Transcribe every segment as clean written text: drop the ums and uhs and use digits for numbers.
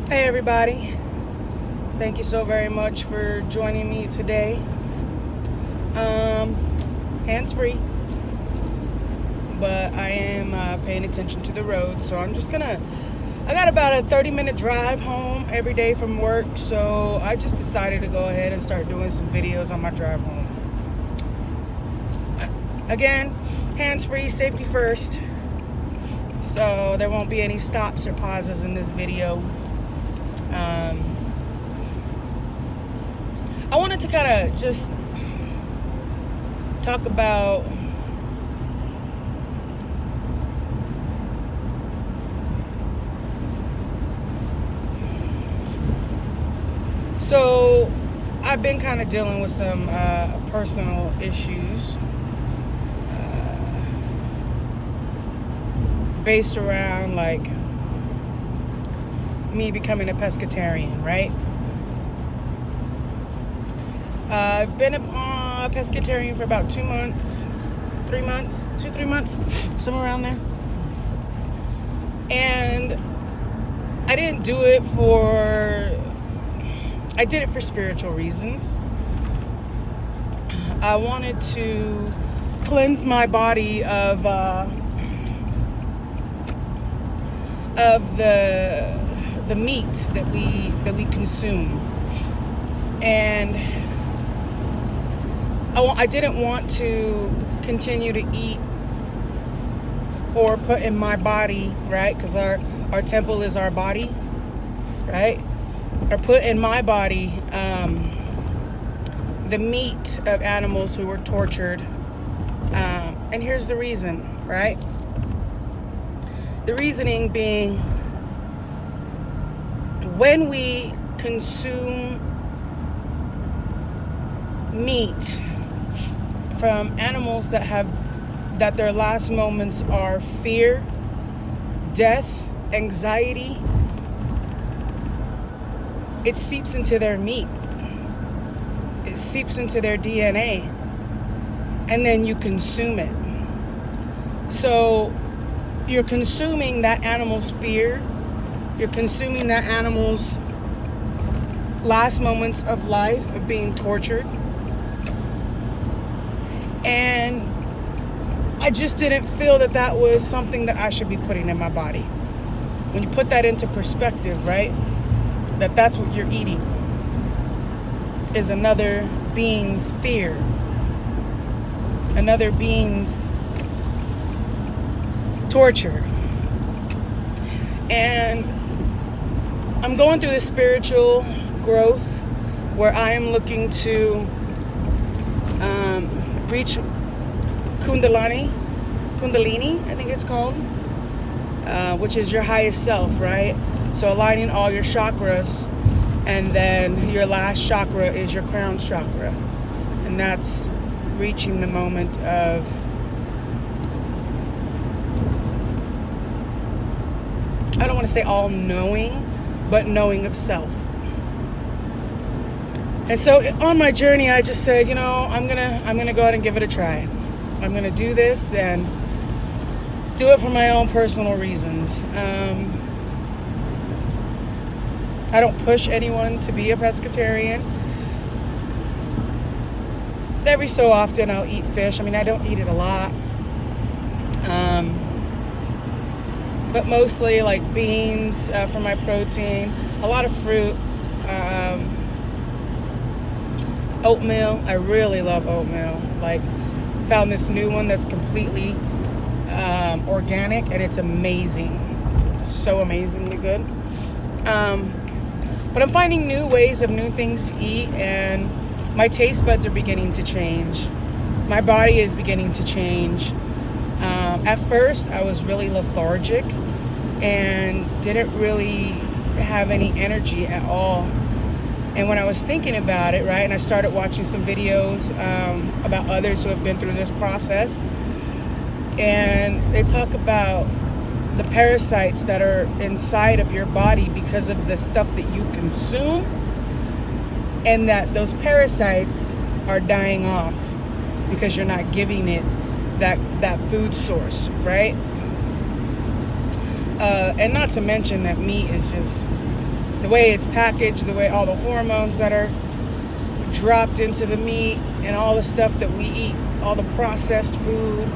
Hey everybody, thank you so very much for joining me today. Hands free, but I am paying attention to the road, so I got about a 30-minute drive home every day from work, so I just decided to go ahead and start doing some videos on my drive home. Again, hands free, safety first, so there won't be any stops or pauses in this video. I wanted to kind of just talk about so I've been kind of dealing with some personal issues based around like me becoming a pescatarian, right? I've been a pescatarian for about 2 months, 3 months, 2-3 months, somewhere around there. And I didn't do it I did it for spiritual reasons. I wanted to cleanse my body of the meat that we consume. And I didn't want to continue to eat or put in my body, right? Because our temple is our body, right? Or put in my body the meat of animals who were tortured. And here's the reason, right? The reasoning being, when we consume meat from animals that their last moments are fear, death, anxiety, it seeps into their meat. It seeps into their DNA. And then you consume it. So you're consuming that animal's fear. You're consuming that animal's last moments of life, of being tortured. And I just didn't feel that was something that I should be putting in my body. When you put that into perspective, right? That's what you're eating, is another being's fear, another being's torture. And I'm going through this spiritual growth where I am looking to reach Kundalini, I think it's called, which is your highest self, right? So aligning all your chakras, and then your last chakra is your crown chakra, and that's reaching the moment of I don't want to say all knowing, but knowing of self. And so on my journey, I just said, I'm gonna go ahead and give it a try. I'm gonna do this and do it for my own personal reasons. I don't push anyone to be a pescatarian. Every so often I'll eat fish. I don't eat it a lot. But mostly like beans for my protein, a lot of fruit, oatmeal. I really love oatmeal. Like, found this new one that's completely organic, and it's amazing. So amazingly good. But I'm finding new ways of new things to eat, and my taste buds are beginning to change. My body is beginning to change. At first, I was really lethargic and didn't really have any energy at all. And when I was thinking about it, right, and I started watching some videos about others who have been through this process, and they talk about the parasites that are inside of your body because of the stuff that you consume, and that those parasites are dying off because you're not giving it that food source, right? And not to mention that meat is just the way it's packaged, the way all the hormones that are dropped into the meat and all the stuff that we eat, all the processed food.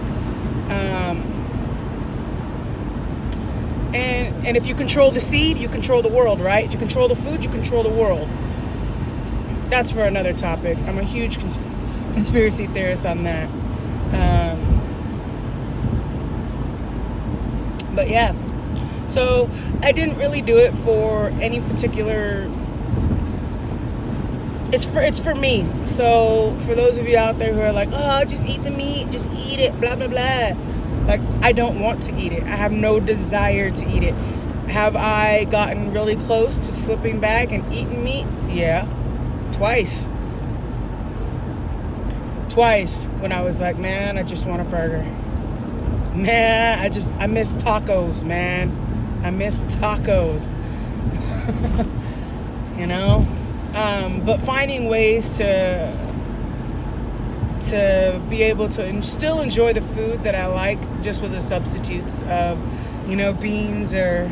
And if you control the seed, you control the world, right? If you control the food, you control the world. That's for another topic. I'm a huge conspiracy theorist on that. But yeah, so I didn't really do it for any particular. It's for me. So for those of you out there who are like, oh, just eat the meat, just eat it, blah blah blah. Like, I don't want to eat it. I have no desire to eat it. Have I gotten really close to slipping back and eating meat? Yeah, twice. Twice when I was like, man, I just want a burger. Man, I miss tacos, man. I miss tacos. You know? But finding ways to be able to still enjoy the food that I like, just with the substitutes of, beans or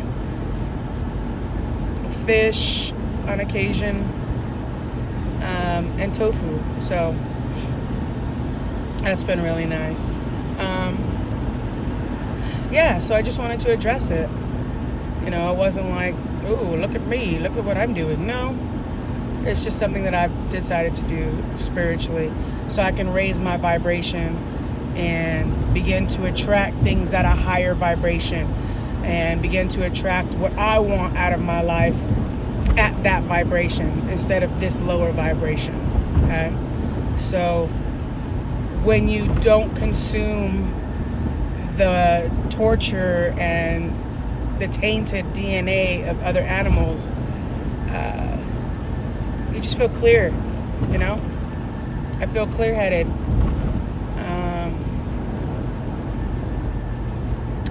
fish on occasion, and tofu. So that's been really nice. So I just wanted to address it. It wasn't like, oh, look at me, look at what I'm doing. No, it's just something that I've decided to do spiritually, so I can raise my vibration and begin to attract things at a higher vibration and begin to attract what I want out of my life at that vibration instead of this lower vibration. Okay? So when you don't consume the torture and the tainted DNA of other animals, you just feel clear, I feel clear-headed.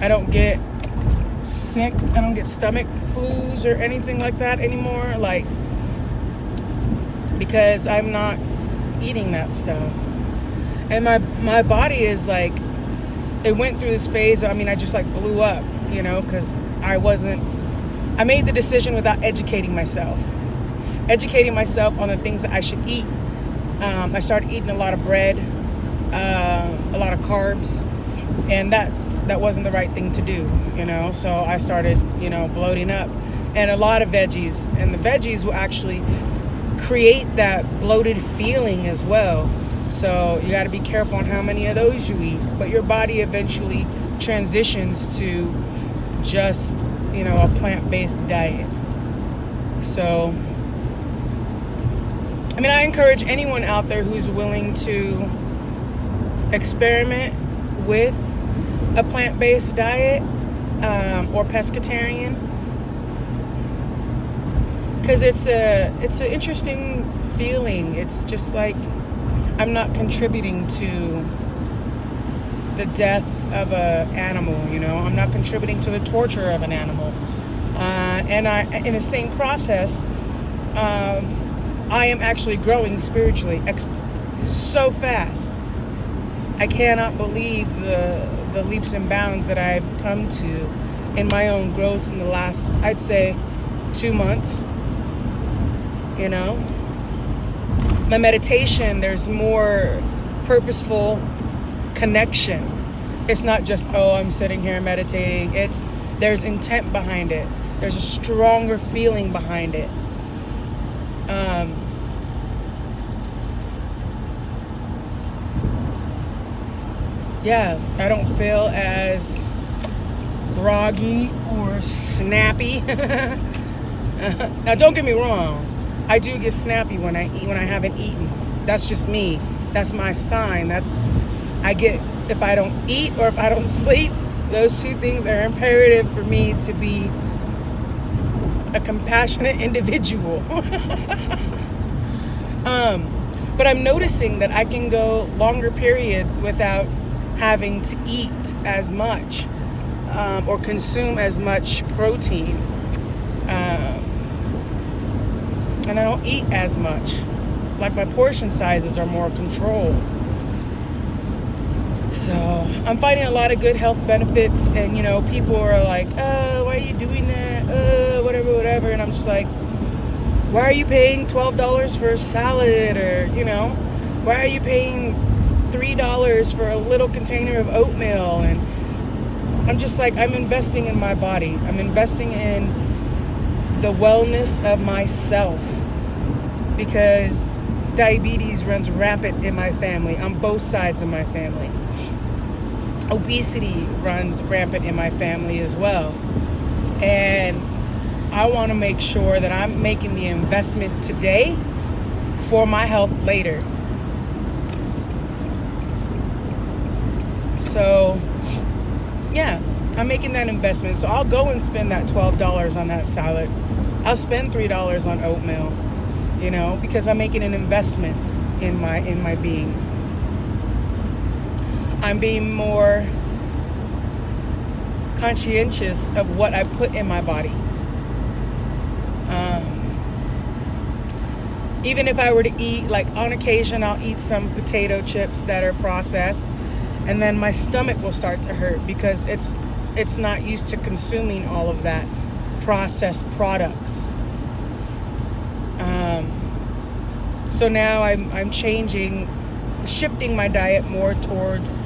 I don't get sick. I don't get stomach flus or anything like that anymore, because I'm not eating that stuff. And my body is like, it went through this phase. I just blew up, because I made the decision without educating myself on the things that I should eat. I started eating a lot of bread, a lot of carbs, and that wasn't the right thing to do, so I started, bloating up, and a lot of veggies, and the veggies will actually create that bloated feeling as well. So you got to be careful on how many of those you eat, but your body eventually transitions to just, a plant-based diet. So I encourage anyone out there who's willing to experiment with a plant-based diet, or pescatarian, because it's an interesting feeling. It's just like, I'm not contributing to the death of an animal, I'm not contributing to the torture of an animal, and in the same process, I am actually growing spiritually so fast. I cannot believe the leaps and bounds that I've come to in my own growth in the last, I'd say, 2 months. My meditation, there's more purposeful connection. It's not just, oh, I'm sitting here meditating. There's intent behind it. There's a stronger feeling behind it. I don't feel as groggy or snappy. Now, don't get me wrong. I do get snappy when I eat, when I haven't eaten. That's just me. That's my sign. I get, if I don't eat or if I don't sleep, those two things are imperative for me to be a compassionate individual. But I'm noticing that I can go longer periods without having to eat as much, or consume as much protein. And I don't eat as much. Like, my portion sizes are more controlled. So I'm finding a lot of good health benefits, and people are like, oh, why are you doing that? Whatever. And I'm just like, why are you paying $12 for a salad? Or, why are you paying $3 for a little container of oatmeal? And I'm just like, I'm investing in my body. I'm investing in the wellness of myself, because diabetes runs rampant in my family, on both sides of my family. Obesity runs rampant in my family as well. And I want to make sure that I'm making the investment today for my health later. So, yeah, I'm making that investment. So I'll go and spend that $12 on that salad. I'll spend $3 on oatmeal, because I'm making an investment in my being. I'm being more conscientious of what I put in my body. Even if I were to eat, like on occasion, I'll eat some potato chips that are processed, and then my stomach will start to hurt because it's not used to consuming all of that processed products. So now I'm shifting my diet more towards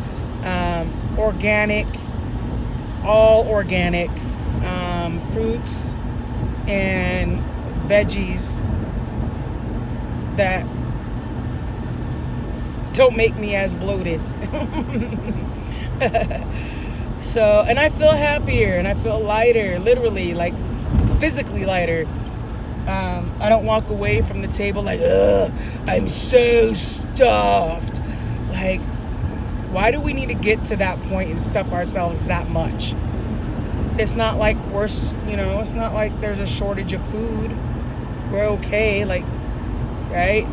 organic, all organic fruits and veggies that don't make me as bloated. So, and I feel happier and I feel lighter, literally, like physically lighter. I don't walk away from the table like, ugh, I'm so stuffed. Like, why do we need to get to that point and stuff ourselves that much? It's not like it's not like there's a shortage of food. We're okay, like, right?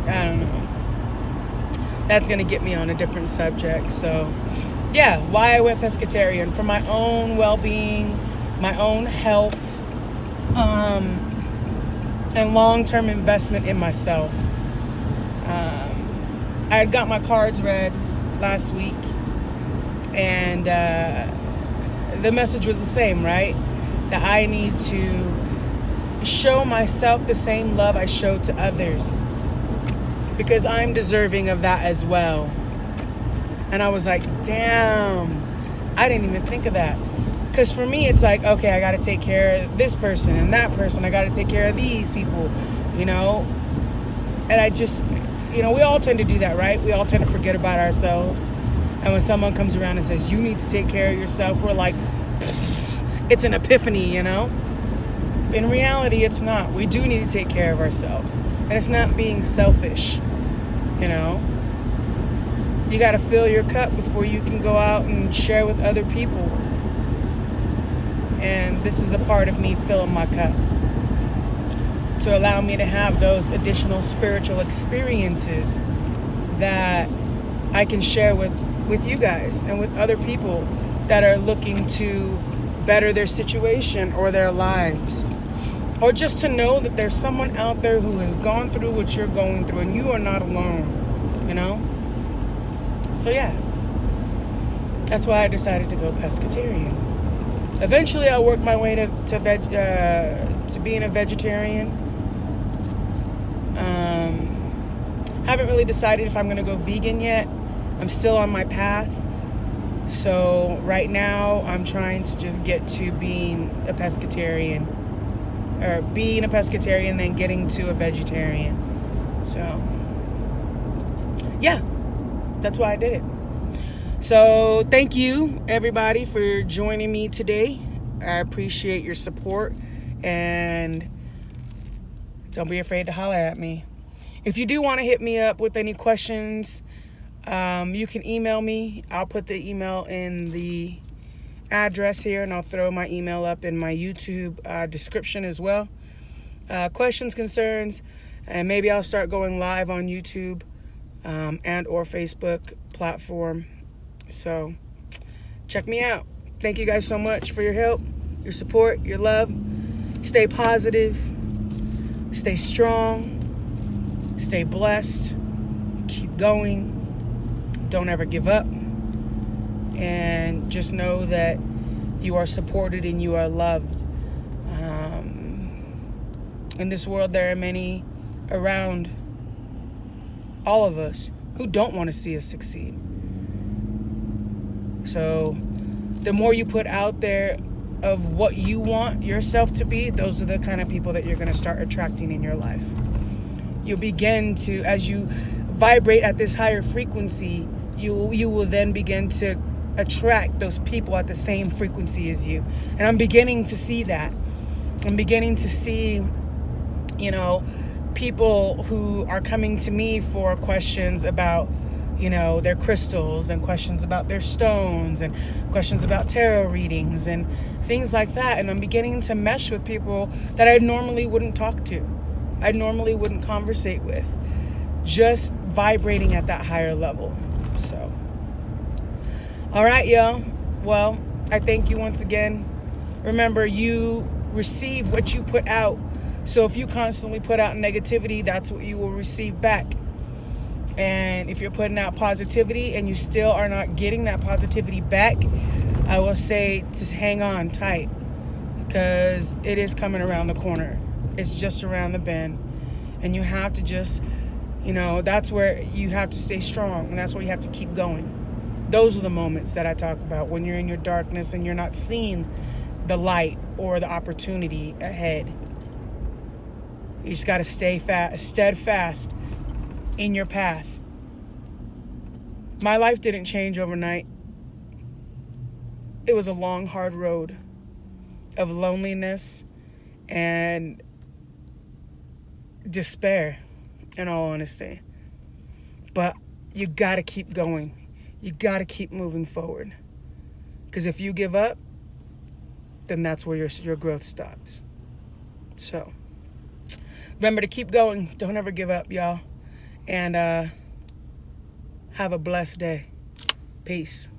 I don't know. That's going to get me on a different subject. So, yeah, why I went pescatarian. For my own well-being, my own health, and long-term investment in myself. I had got my cards read last week, and the message was the same, right? That I need to show myself the same love I show to others, because I'm deserving of that as well. And I was like, damn, I didn't even think of that. Because for me, it's like, okay, I got to take care of this person and that person. I got to take care of these people, And I just, we all tend to do that, right? We all tend to forget about ourselves. And when someone comes around and says, you need to take care of yourself, we're like, it's an epiphany, In reality, it's not. We do need to take care of ourselves. And it's not being selfish, You got to fill your cup before you can go out and share with other people. And this is a part of me filling my cup to allow me to have those additional spiritual experiences that I can share with you guys and with other people that are looking to better their situation or their lives. Or just to know that there's someone out there who has gone through what you're going through and you are not alone, So yeah, that's why I decided to go pescatarian. Eventually, I'll work my way to being a vegetarian. Haven't really decided if I'm going to go vegan yet. I'm still on my path. So right now, I'm trying to just get to being a pescatarian. Or being a pescatarian, then getting to a vegetarian. So, yeah, that's why I did it. So thank you, everybody, for joining me today. I appreciate your support, and don't be afraid to holler at me. If you do want to hit me up with any questions, you can email me. I'll put the email in the address here, and I'll throw my email up in my YouTube description as well. Questions, concerns, and maybe I'll start going live on YouTube and or Facebook platform. So check me out. Thank you guys so much for your help, your support, your love. Stay positive, stay strong, stay blessed, keep going, don't ever give up, and just know that you are supported and you are loved. In this world, there are many around all of us who don't want to see us succeed. So the more you put out there of what you want yourself to be, those are the kind of people that you're going to start attracting in your life. You'll begin to, as you vibrate at this higher frequency, you will then begin to attract those people at the same frequency as you. And I'm beginning to see that. I'm beginning to see, people who are coming to me for questions about, their crystals, and questions about their stones, and questions about tarot readings and things like that. And I'm beginning to mesh with people that I normally wouldn't talk to. I normally wouldn't conversate with. Just vibrating at that higher level. So, all right, y'all. Well, I thank you once again. Remember, you receive what you put out. So if you constantly put out negativity, that's what you will receive back. And if you're putting out positivity and you still are not getting that positivity back, I will say to hang on tight, because it is coming around the corner. It's just around the bend. And you have to just, that's where you have to stay strong. And that's where you have to keep going. Those are the moments that I talk about when you're in your darkness and you're not seeing the light or the opportunity ahead. You just got to stay steadfast in your path. My life didn't change overnight. It was a long, hard road of loneliness and despair, in all honesty. But you got to keep going. You got to keep moving forward. Because if you give up, then that's where your growth stops. So remember to keep going. Don't ever give up, y'all. And have a blessed day. Peace.